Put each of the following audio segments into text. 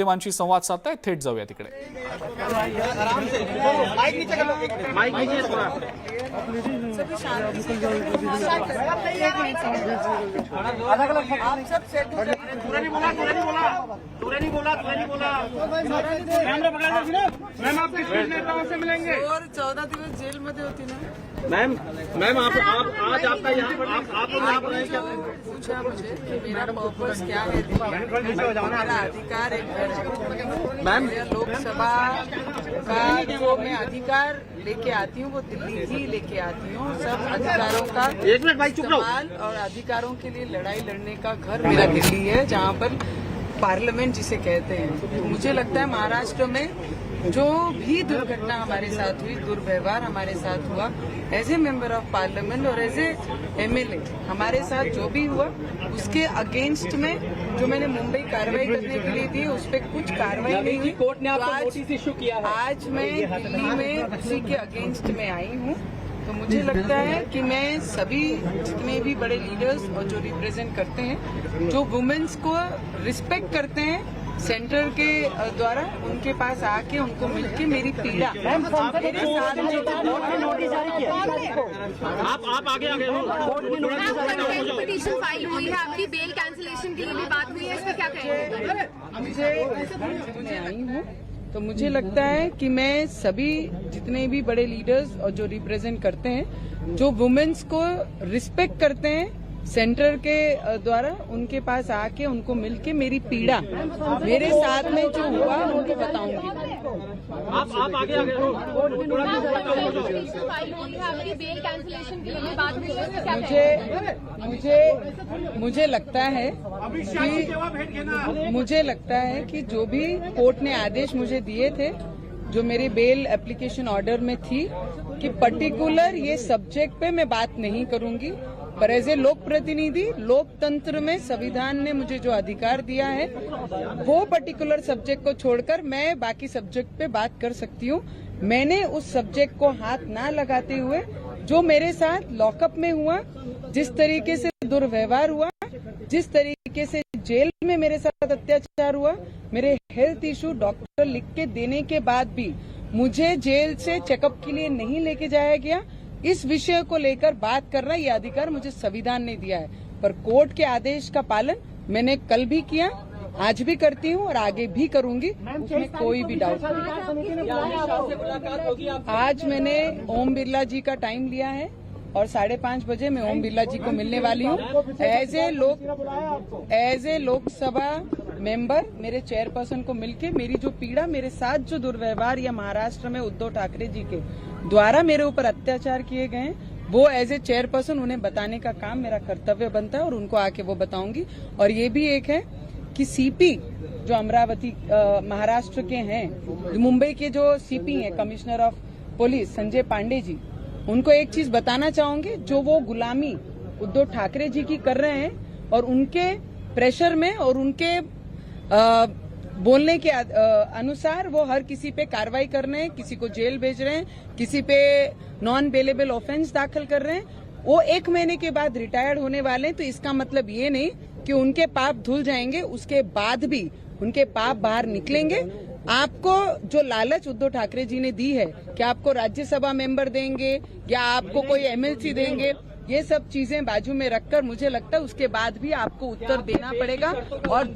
माध्यमांशी संवाद साधताय, थेट जाऊया तिकडे. मैम आप किस नेताओं से मिलेंगे? और 14 दिवस जेल मध्ये होती ना मैम आप आज आपका यहाँ पर आप यहाँ पर क्या पूछा मुझे कि मेरा पर्पस क्या है, मेरा अधिकार एक घर है. मैम लोकसभा का जो मैं अधिकार लेके आती हूँ वो दिल्ली ही लेके आती हूँ. सब अधिकारों का एक मिनट भाई, चुप रहो. इस्तेमाल और अधिकारों के लिए लड़ाई लड़ने का घर मेरा दिल्ली है, जहाँ पर पार्लियामेंट जिसे कहते हैं. मुझे लगता है महाराष्ट्र में जो भी दुर्घटना हमारे साथ हुई, दुर्व्यवहार हमारे साथ हुआ, as a member of parliament और एज ए एमएलए हमारे साथ जो भी हुआ उसके अगेंस्ट में जो मैंने मुंबई कार्रवाई करने के लिए दी उस पर कुछ कार्रवाई नहीं हुई. कोर्ट ने आपको नोटिस इशू किया है. आज मैं दिल्ली में उसी के अगेंस्ट में आई हूँ. तो मुझे लगता है कि मैं सभी जितने भी बड़े लीडर्स और जो रिप्रेजेंट करते हैं, जो वुमेन्स को रिस्पेक्ट करते हैं सेंटर के द्वारा, उनके पास आके उनको मिलके मेरी पीड़ा मेरे साथ आप आगे हो. पिटीशन फाइल हुई है, आपकी बेल कैंसिलेशन के लिए भी बात हुई है, इस पर क्या कहेंगे? मुझे आई हूँ. तो मुझे लगता है कि मैं सभी जितने भी बड़े लीडर्स और जो रिप्रेजेंट करते हैं, जो वुमेन्स को रिस्पेक्ट करते हैं सेंटर के द्वारा, उनके पास आके उनको मिलके मेरी पीड़ा मेरे साथ में जो हुआ उनको बताऊंगी. आप आगे हो. पिटीशन फाइल हुई है, आपकी बेल कैंसिलेशन के लिए भी बात हुई है, इस पर क्या कहेंगे? मुझे लगता है कि जो भी कोर्ट ने आदेश मुझे दिए थे, जो मेरे बेल एप्लीकेशन ऑर्डर में थी कि पर्टिकुलर ये सब्जेक्ट पे मैं बात नहीं करूंगी, पर एज ए लोक प्रतिनिधि लोकतंत्र में संविधान ने मुझे जो अधिकार दिया है वो पर्टिकुलर सब्जेक्ट को छोड़कर मैं बाकी सब्जेक्ट पे बात कर सकती हूँ. मैंने उस सब्जेक्ट को हाथ ना लगाते हुए जो मेरे साथ लॉकअप में हुआ, जिस तरीके से दुर्व्यवहार हुआ, जिस तरीके से जेल में मेरे साथ अत्याचार हुआ, मेरे हेल्थ इशू डॉक्टर लिख के देने के बाद भी मुझे जेल से चेकअप के लिए नहीं लेके जाया गया, इस विषय को लेकर बात करना ये अधिकार मुझे संविधान ने दिया है. पर कोर्ट के आदेश का पालन मैंने कल भी किया, आज भी करती हूँ और आगे भी करूंगी, उसमें कोई भी डाउट नहीं. आज मैंने ओम बिरला जी का टाइम लिया है और 5:30 बजे मैं ओम बिरला जी को मिलने वाली हूँ. एज ए लोकसभा मेंबर मेरे चेयरपर्सन को मिलके मेरी जो पीड़ा, मेरे साथ जो दुर्व्यवहार या महाराष्ट्र में उद्धव ठाकरे जी के द्वारा मेरे ऊपर अत्याचार किए गए हैं, वो एज ए चेयरपर्सन उन्हें बताने का काम मेरा कर्तव्य बनता है और उनको आके वो बताऊंगी. और ये भी एक है कि सीपी जो अमरावती महाराष्ट्र के हैं, मुंबई के जो सीपी हैं commissioner of police Sanjay Pandey ji, उनको एक चीज बताना चाहूंगी, जो वो गुलामी उद्धव ठाकरे जी की कर रहे हैं और उनके प्रेशर में और उनके बोलने के अनुसार वो हर किसी पे कार्रवाई कर रहे हैं, किसी को जेल भेज रहे हैं, किसी पे नॉन बेलेबल ऑफेंस दाखिल कर रहे हैं. वो 1 महीने के बाद रिटायर्ड होने वाले हैं. तो इसका मतलब ये नहीं कि उनके पाप धुल जाएंगे, उसके बाद भी उनके पाप बाहर निकलेंगे. आपको जो लालच उद्धव ठाकरे जी ने दी है कि आपको राज्यसभा मेंबर देंगे या आपको कोई एमएलसी देंगे, ये सब चीजें बाजू में रखकर मुझे लगता है उसके बाद भी आपको उत्तर देना पड़ेगा. और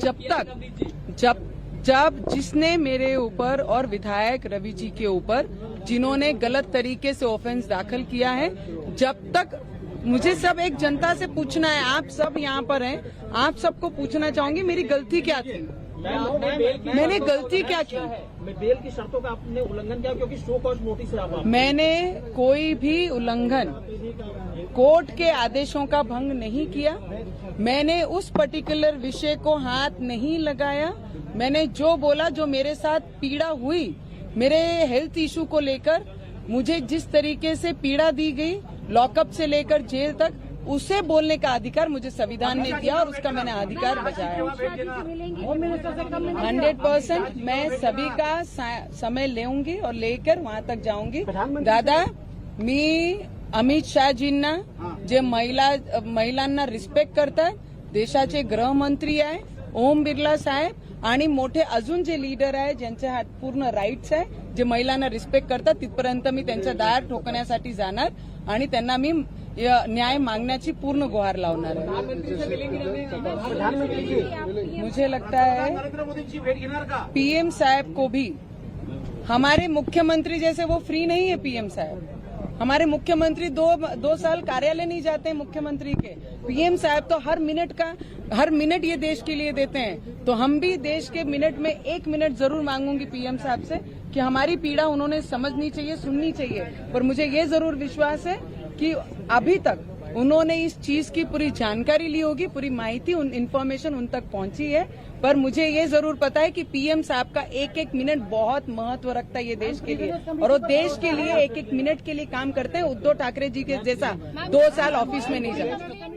जब जिसने मेरे ऊपर और विधायक रवि जी के ऊपर जिन्होंने गलत तरीके से ऑफेंस दाखिल किया है, जब तक मुझे सब एक जनता से पूछना है, आप सब यहाँ पर हैं, आप सबको पूछना चाहूंगी मेरी गलती क्या थी, मैंने गलती क्या की. बेल की शर्तों का आपने उल्लंघन किया क्योंकि शो कॉज नोटिस है. मैंने कोई भी उल्लंघन, कोर्ट के आदेशों का भंग नहीं किया. मैंने उस पर्टिकुलर विषय को हाथ नहीं लगाया. मैंने जो बोला, जो मेरे साथ पीड़ा हुई, मेरे हेल्थ इशू को लेकर मुझे जिस तरीके से पीड़ा दी गई, लॉकअप से लेकर जेल तक, उसे बोलने का अधिकार मुझे संविधान ने दिया और उसका मैंने अधिकार बजाया. 100% मैं सभी का समय लेऊंगी और लेकर वहां तक जाऊंगी. दादा, मी अमित शहाजींना जे महिलांना रिस्पेक्ट करतात, देशाचे गृहमंत्री आहे, ओम बिर्ला साहेब आणि मोठे अजून जे लीडर आहे ज्यांच्या हात पूर्ण राईट्स आहे, जे महिलांना रिस्पेक्ट करतात, तिथपर्यंत मी त्यांच्या दार ठोकण्यासाठी जाणार आणि त्यांना मी न्याय मांगण्याची पूर्ण गुहार लावणार आहे. मुझे लगता है नरेंद्र मोदींची भेट घेणार का? पीएम साहब को भी, हमारे मुख्यमंत्री जैसे वो फ्री नहीं है पीएम साहब. हमारे मुख्यमंत्री दो साल कार्यालय नहीं जाते हैं मुख्यमंत्री के. पीएम साहब तो हर मिनट ये देश के लिए देते हैं. तो हम भी देश के मिनट में 1 मिनट जरूर मांगूंगी पीएम साहब से कि हमारी पीड़ा उन्होंने समझनी चाहिए, सुननी चाहिए. पर मुझे ये जरूर विश्वास है कि अभी तक उन्होंने इस चीज की पूरी जानकारी ली होगी, पूरी माहिती इन्फॉर्मेशन उन तक पहुंची है. पर मुझे ये जरूर पता है कि पीएम साहब का 1-1 मिनट बहुत महत्व रखता है ये देश के लिए, और वो देश के लिए 1-1 मिनट के लिए काम करते हैं. उद्धव ठाकरे जी के जैसा 2 साल ऑफिस में नहीं जाते.